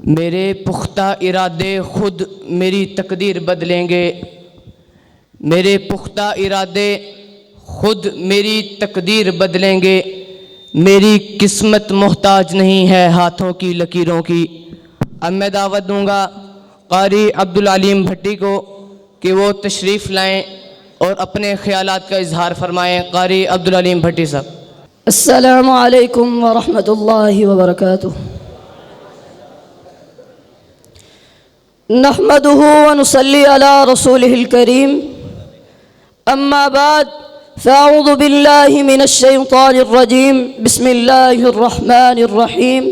मेरे पुख्ता इरादे खुद मेरी तकदीर बदलेंगे। मेरे पुख्ता इरादे खुद मेरी तकदीर बदलेंगे। मेरी किस्मत मोहताज नहीं है हाथों की लकीरों की। अब मैं दावत दूंगा कारी अब्दुल अलीम भट्टी को कि वो तशरीफ़ लाएं और अपने ख़यालात का इजहार फरमाएं। कारी अब्दुल अलीम भट्टी साहब। अस्सलामु अलैकुम व रहमतुल्लाहि व बरकातुहू। नहमदुहु व नुसल्ली अला रसूलिहिल करीम। अम्मा बाद फ़अऊज़ु बिल्लाहि मिनश शैतानिर रजीम। बिस्मिल्लाहिर रहमानिर रहीम।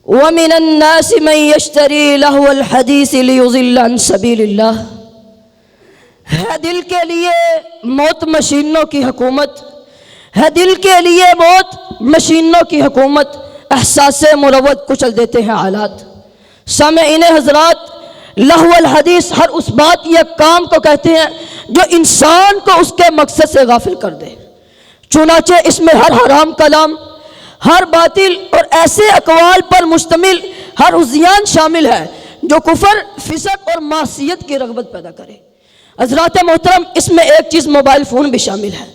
व मिनन नासि मन यश्तरी लहवल हदीस लियुज़िल्ल अन सबीलिल्लाह। है दिल के लिए मौत मशीनों की हुकूमत, है दिल के लिए मौत मशीनों की हुकूमत। एहसास मुरव्वत कुचल देते हैं हालात। सामईन हज़रात, लहवल हदीस हर उस बात या काम को कहते हैं जो इंसान को उसके मकसद से गाफिल कर दे। चुनाचे इसमें हर हराम कलाम, हर बातिल और ऐसे अकवाल पर मुश्तमिल हर उज़ियान शामिल है जो कुफर, फिसक और मासियत की रग़बत पैदा करे। हज़रात मोहतरम, इसमें एक चीज़ मोबाइल फ़ोन भी शामिल है,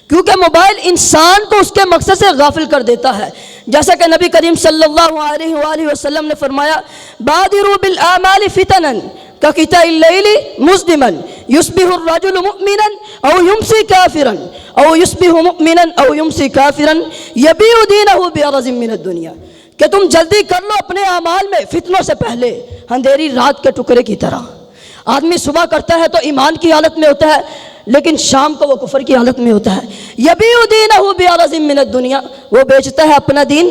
क्योंकि मोबाइल इंसान को उसके मकसद से गाफिल कर देता है। जैसा कि नबी करीम सल्लल्लाहु अलैहि वसल्लम ने फरमाया, बादिरू बिल आमाली फितनन का किताइल लैली मुज़दिमन युस्बिहु रजुलु मुमिनन औ युमसी काफिरन औ युस्बिहु मुमिनन औ युमसी काफिरन यबीउ दीनहु बिअरज़िम मिनद दुनिया। कि तुम जल्दी कर लो अपने आमाल में फितनों से पहले, अंधेरी रात के टुकड़े की तरह। आदमी सुबह करता है तो ईमान की हालत में होता है, लेकिन शाम को वो कुफर की हालत में होता है। यबीउ दीनहु बिअरज़िम मिनद दुनिया, वो बेचता है अपना दीन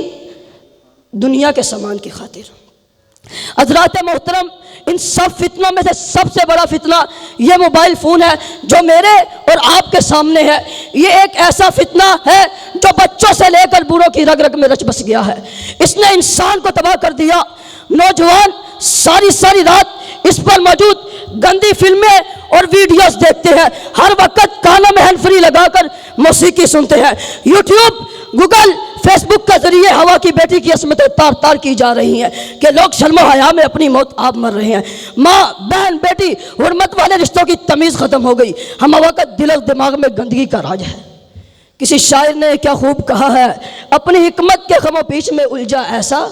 दुनिया के सामान की खातिर। हज़रात मोहतरम, इन सब फितनों में से सबसे बड़ा फितना ये मोबाइल फ़ोन है जो मेरे और आपके सामने है। ये एक ऐसा फितना है जो बच्चों से लेकर बूढ़ों की रग रग में रच बस गया है। इसने इंसान को तबाह कर दिया। नौजवान सारी सारी रात इस पर मौजूद गंदी फिल्में और वीडियोस देखते हैं। हर वक्त कानों में हैंड फ्री लगाकर मौसीकी सुनते हैं। यूट्यूब, गूगल, फेसबुक के जरिए हवा की बेटी की असमतें तार तार की जा रही हैं कि लोग शर्म हया में अपनी मौत आप मर रहे हैं। माँ, बहन, बेटी, हुर्मत वाले रिश्तों की तमीज़ ख़त्म हो गई। हम हवा का दिल और दिमाग में गंदगी का राज है। किसी शायर ने क्या खूब कहा है, अपनी हिकमत के खमो पीछ में उलझा ऐसा,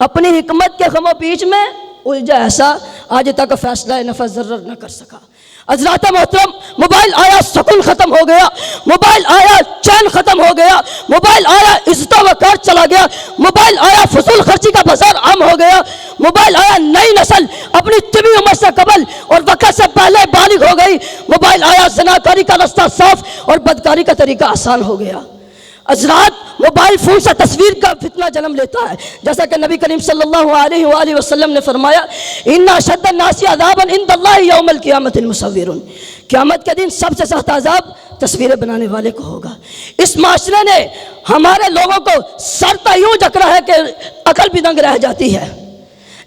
अपनी हिकमत के खमो पीछ में उलझा ऐसा, आज तक फैसला नफ़स ज़र्र न कर सका। हज़रात मोहतरम, मोबाइल आया सुकून ख़त्म हो गया, मोबाइल आया चैन ख़त्म हो गया, मोबाइल आया इज़्ज़त वक़ार चला गया, मोबाइल आया फजूल खर्ची का बाजार आम हो गया, मोबाइल आया नई नस्ल अपनी तिबी उम्र से कबल और वक़्त से पहले बालिग हो गई, मोबाइल आया ज़नाकारी का रास्ता साफ और बदकारी का तरीका आसान हो गया। हज़रात, मोबाइल फ़ोन से तस्वीर का फितना जन्म लेता है। जैसा कि नबी करीम सल्लल्लाहु अलैहि वसल्लम ने फरमाया, इन्ना अशद्दन नासी अज़ाबन इंदल्लाहि यौमल क़ियामतिल मुसव्विरुन। क़यामत के दिन सबसे सख्त अज़ाब तस्वीरें बनाने वाले को होगा। इस माशरे ने हमारे लोगों को सरता यूँ जकड़ा है कि अकल भी दंग रह जाती है।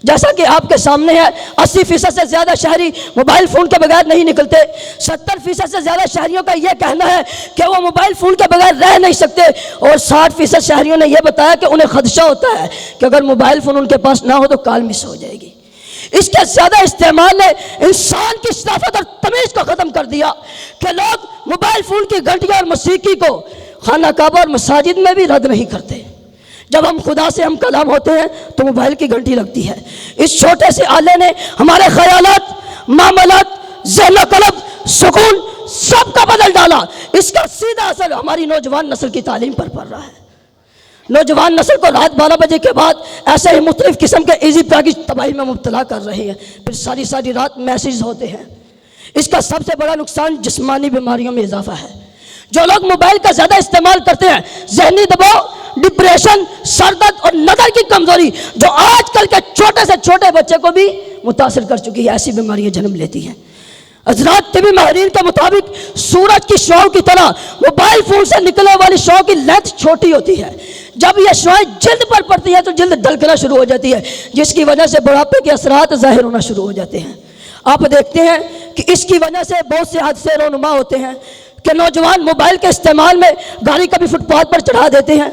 जैसा कि आपके सामने है, 80% से ज़्यादा शहरी मोबाइल फ़ोन के बगैर नहीं निकलते। 70% से ज़्यादा शहरियों का यह कहना है कि वो मोबाइल फ़ोन के बगैर रह नहीं सकते, और 60% शहरियों ने यह बताया कि उन्हें खदशा होता है कि अगर मोबाइल फ़ोन उनके पास ना हो तो कॉल मिस हो जाएगी। इसके ज़्यादा इस्तेमाल ने इंसान की शराफत और तमीज़ को ख़त्म कर दिया कि लोग मोबाइल फ़ोन की घंटियाँ और मौसीकी को खाना काबा और मसाजिद में भी रद्द नहीं करते। जब हम खुदा से हम कलाम होते हैं तो मोबाइल की घंटी लगती है। इस छोटे से आले ने हमारे ख्यालात, मामलात, ज़हन कलब, सुकून सब का बदल डाला। इसका सीधा असर हमारी नौजवान नस्ल की तालीम पर पड़ रहा है। नौजवान नस्ल को रात 12 बजे के बाद ऐसे ही मुख्तलिफ किस्म के इजी पैकेज तबाही में मुब्तला कर रहे हैं। फिर सारी सारी रात मैसेज होते हैं। इसका सबसे बड़ा नुकसान जिस्मानी बीमारियों में इजाफा है। जो लोग मोबाइल का ज़्यादा इस्तेमाल करते हैं, जहनी दबाव, डिप्रेशन, सरदर्द और नज़र की कमज़ोरी जो आजकल के छोटे से छोटे बच्चे को भी मुतासिर कर चुकी है, ऐसी बीमारियां जन्म लेती हैं। हज़रात, तिबी माहिरीन के मुताबिक सूरज की शॉ की तरह मोबाइल फ़ोन से निकलने वाली शॉ की लेंथ छोटी होती है। जब यह शॉएं जल्द पर पड़ती है तो जल्द ढलकना शुरू हो जाती है, जिसकी वजह से बुढ़ापे के असरात ज़ाहिर होना शुरू हो जाते हैं। आप देखते हैं कि इसकी वजह से बहुत से हादसे रोनुमा होते हैं कि नौजवान मोबाइल के इस्तेमाल में गाड़ी कभी फुटपाथ पर चढ़ा देते हैं,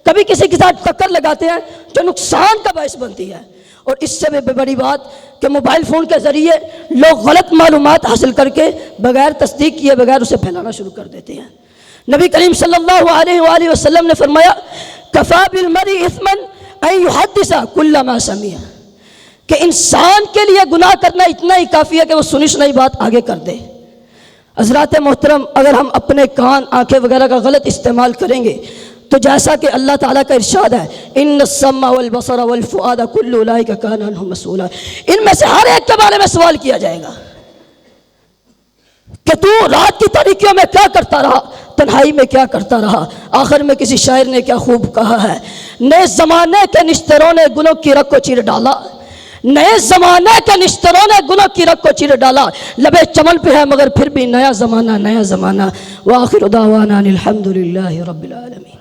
कभी किसी के साथ टक्कर लगाते हैं जो नुकसान का बायस बनती है। और इससे भी बड़ी बात कि मोबाइल फ़ोन के ज़रिए लोग गलत मालूमात हासिल करके बग़ैर तस्दीक किए बगैर उसे फैलाना शुरू कर देते हैं। नबी करीम सल्लल्लाहु अलैहि वसल्लम ने फरमाया, कफ़ा बिल मरी इस्मन अन युहद्दिसा कुल्ला मा समिया, कि इंसान के लिए गुनाह करना इतना ही काफ़ी है कि वो सुनी सुनाई बात आगे कर दे। हज़रात मोहतरम, अगर हम अपने कान, आँखें वगैरह का गलत इस्तेमाल करेंगे तो जैसा कि अल्लाह ताला का इरशाद है, इन्न सम्मा वल बसरा वल फुआदा कुल्लु उलाइका काना अन्हु मसूला, इनमें से हर एक के बारे में सवाल किया जाएगा कि तू रात की तारीकियों में क्या करता रहा, तन्हाई में क्या करता रहा। आखिर में किसी शायर ने क्या खूब कहा है, नए ज़माने के निश्तरों ने गुनों की रग को चीर डाला, नए ज़माने के निश्तरों ने गुनों की रग को चीर डाला, लबे चमन पे है मगर फिर भी नया ज़माना नया ज़माना। व आखिर दावाना अनिल हम्दुलिल्लाहि रब्बिल आलमीन।